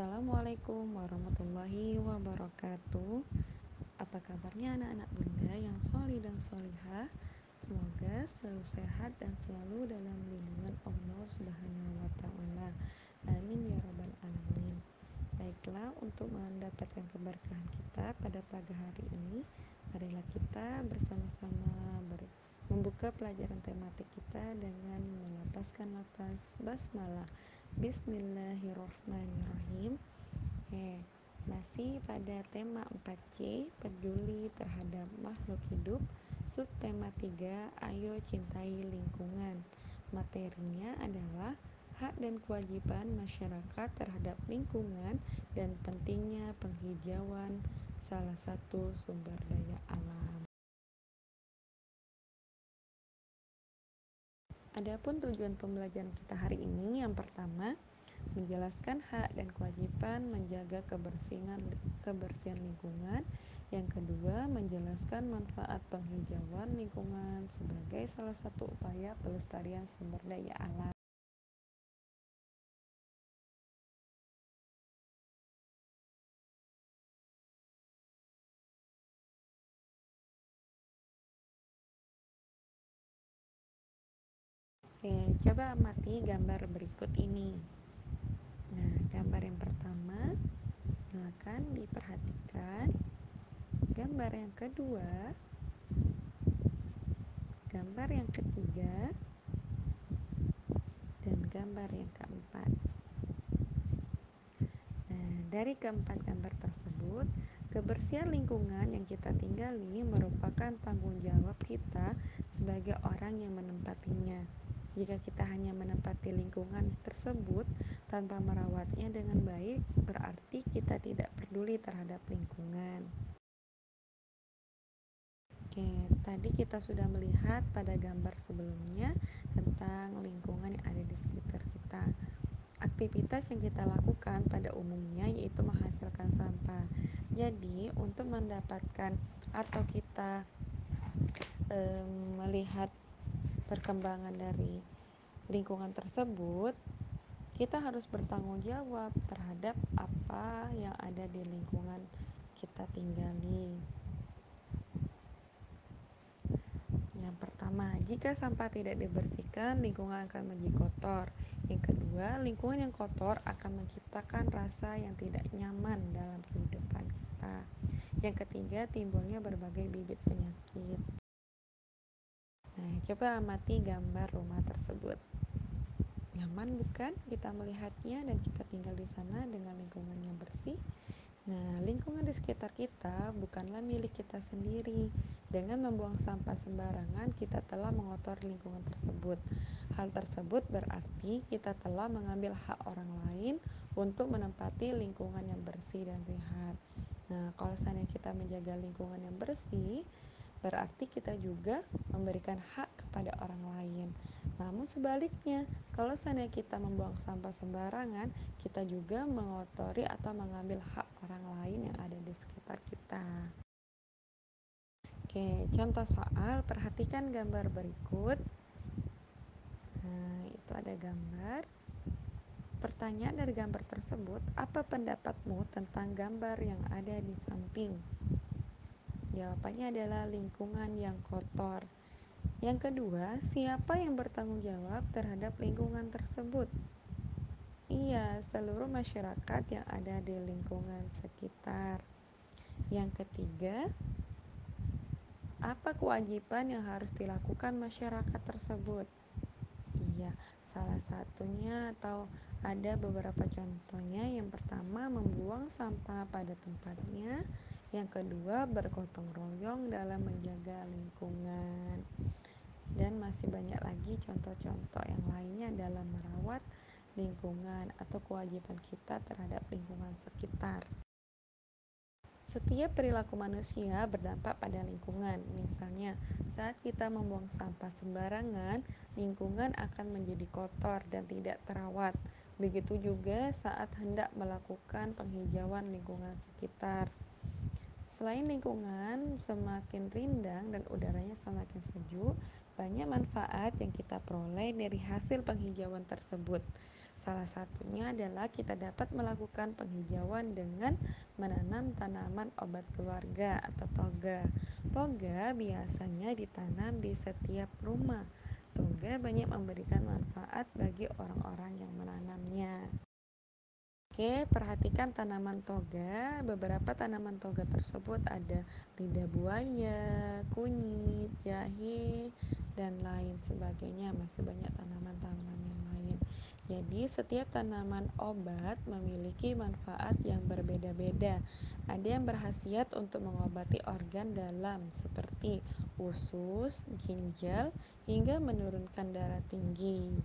Assalamualaikum warahmatullahi wabarakatuh. Apa kabarnya anak-anak bunda yang sholih dan sholihah? Semoga selalu sehat dan selalu dalam lindungan Allah Subhanahu wa Ta'ala. Amin ya Rabbal Alamin. Baiklah, untuk mendapatkan keberkahan kita pada pagi hari ini, marilah kita bersama-sama membuka pelajaran tematik kita dengan melafazkan lafaz basmalah. Bismillahirrahmanirrahim. Masih pada tema 4C, peduli terhadap makhluk hidup. Subtema 3, ayo cintai lingkungan. Materinya adalah hak dan kewajiban masyarakat terhadap lingkungan dan pentingnya penghijauan, salah satu sumber daya alam. Adapun tujuan pembelajaran kita hari ini, yang pertama, menjelaskan hak dan kewajiban menjaga kebersihan lingkungan. Yang kedua, menjelaskan manfaat penghijauan lingkungan sebagai salah satu upaya pelestarian sumber daya alam. Coba amati gambar berikut ini. Nah, gambar yang pertama, silakan diperhatikan. Gambar yang kedua, gambar yang ketiga, dan gambar yang keempat. Nah, dari keempat gambar tersebut, kebersihan lingkungan yang kita tinggali merupakan tanggung jawab kita sebagai orang yang menempatinya. Jika kita hanya menempati lingkungan tersebut tanpa merawatnya dengan baik, berarti kita tidak peduli terhadap lingkungan. Oke, tadi kita sudah melihat pada gambar sebelumnya tentang lingkungan yang ada di sekitar kita. Aktivitas yang kita lakukan pada umumnya yaitu menghasilkan sampah. Jadi, untuk mendapatkan atau kita melihat perkembangan dari lingkungan tersebut, kita harus bertanggung jawab terhadap apa yang ada di lingkungan kita tinggali. Yang pertama, jika sampah tidak dibersihkan, lingkungan akan menjadi kotor. Yang kedua, lingkungan yang kotor akan menciptakan rasa yang tidak nyaman dalam kehidupan kita. Yang ketiga, timbulnya berbagai bibit penyakit. Nah, coba amati gambar rumah tersebut. Nyaman bukan kita melihatnya dan kita tinggal di sana dengan lingkungan yang bersih? Nah, lingkungan di sekitar kita bukanlah milik kita sendiri. Dengan membuang sampah sembarangan, kita telah mengotori lingkungan tersebut. Hal tersebut berarti kita telah mengambil hak orang lain untuk menempati lingkungan yang bersih dan sehat. Nah, kalau seandainya kita menjaga lingkungan yang bersih, berarti kita juga memberikan hak kepada orang lain. Namun sebaliknya, kalau seandainya kita membuang sampah sembarangan, kita juga mengotori atau mengambil hak orang lain yang ada di sekitar kita. Oke, contoh soal, perhatikan gambar berikut. Nah, itu ada gambar. Pertanyaan dari gambar tersebut, apa pendapatmu tentang gambar yang ada di samping? Jawabannya adalah lingkungan yang kotor. Yang kedua, siapa yang bertanggung jawab terhadap lingkungan tersebut? Iya, seluruh masyarakat yang ada di lingkungan sekitar. Yang ketiga, apa kewajiban yang harus dilakukan masyarakat tersebut? Iya, salah satunya atau ada beberapa contohnya. Yang pertama, membuang sampah pada tempatnya. Yang kedua, bergotong royong dalam menjaga lingkungan. Dan masih banyak lagi contoh-contoh yang lainnya dalam merawat lingkungan atau kewajiban kita terhadap lingkungan sekitar. Setiap perilaku manusia berdampak pada lingkungan. Misalnya, saat kita membuang sampah sembarangan, lingkungan akan menjadi kotor dan tidak terawat. Begitu juga saat hendak melakukan penghijauan lingkungan sekitar. Selain lingkungan semakin rindang dan udaranya semakin sejuk, banyak manfaat yang kita peroleh dari hasil penghijauan tersebut. Salah satunya adalah kita dapat melakukan penghijauan dengan menanam tanaman obat keluarga atau toga. Toga biasanya ditanam di setiap rumah. Toga banyak memberikan manfaat bagi orang-orang yang menanamnya. Oke, perhatikan tanaman toga. Beberapa tanaman toga tersebut ada lidah buaya, kunyit, jahe, dan lain sebagainya. Masih banyak tanaman-tanaman yang lain. Jadi, setiap tanaman obat memiliki manfaat yang berbeda-beda. Ada yang berkhasiat untuk mengobati organ dalam seperti usus, ginjal, hingga menurunkan darah tinggi.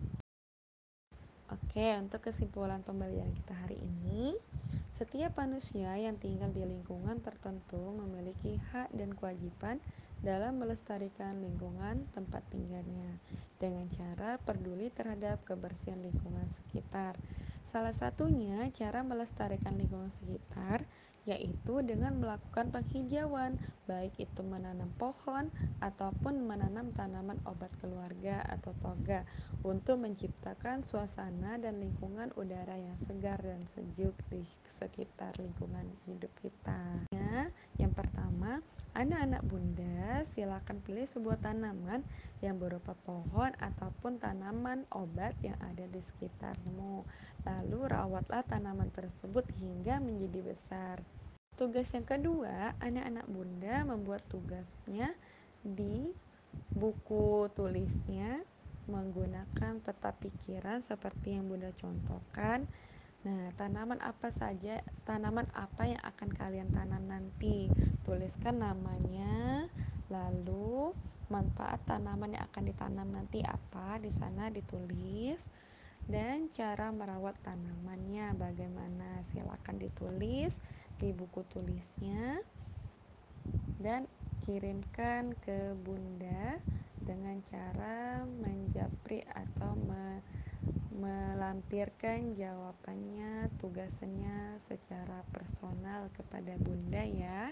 Oke, untuk kesimpulan pembelajaran kita hari ini, setiap manusia yang tinggal di lingkungan tertentu memiliki hak dan kewajiban dalam melestarikan lingkungan tempat tinggalnya dengan cara peduli terhadap kebersihan lingkungan sekitar. Salah satunya cara melestarikan lingkungan sekitar yaitu dengan melakukan penghijauan, baik itu menanam pohon ataupun menanam tanaman obat keluarga atau toga untuk menciptakan suasana dan lingkungan udara yang segar dan sejuk di sekitar lingkungan hidup kita. Yang pertama, anak-anak bunda silakan pilih sebuah tanaman yang berupa pohon ataupun tanaman obat yang ada di sekitarmu. Lalu rawatlah tanaman tersebut hingga menjadi besar. Tugas yang kedua, anak-anak bunda membuat tugasnya di buku tulisnya menggunakan peta pikiran seperti yang bunda contohkan. Nah, tanaman apa yang akan kalian tanam nanti? Tuliskan namanya, lalu manfaat tanaman yang akan ditanam nanti apa? Di sana ditulis dan cara merawat tanamannya bagaimana? Silakan ditulis di buku tulisnya dan kirimkan ke bunda dengan cara menjapri atau melampirkan jawabannya, tugasnya secara personal kepada bunda ya.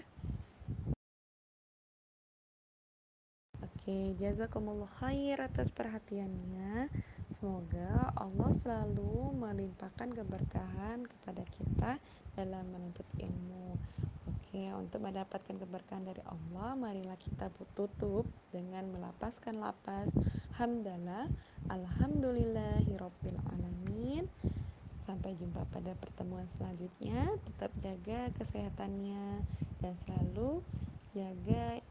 Oke, jazakumullah khair atas perhatiannya. Semoga Allah selalu melimpahkan keberkahan kepada kita dalam menuntut ilmu. Oke, untuk mendapatkan keberkahan dari Allah, marilah kita tutup dengan melapaskan lapas hamdalah, alhamdulillahirabbil alamin. Sampai jumpa pada pertemuan selanjutnya. Tetap jaga kesehatannya dan selalu jaga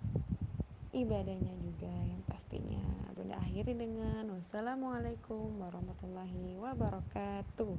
ibadahnya juga yang pastinya. Bunda akhiri dengan wassalamualaikum warahmatullahi wabarakatuh.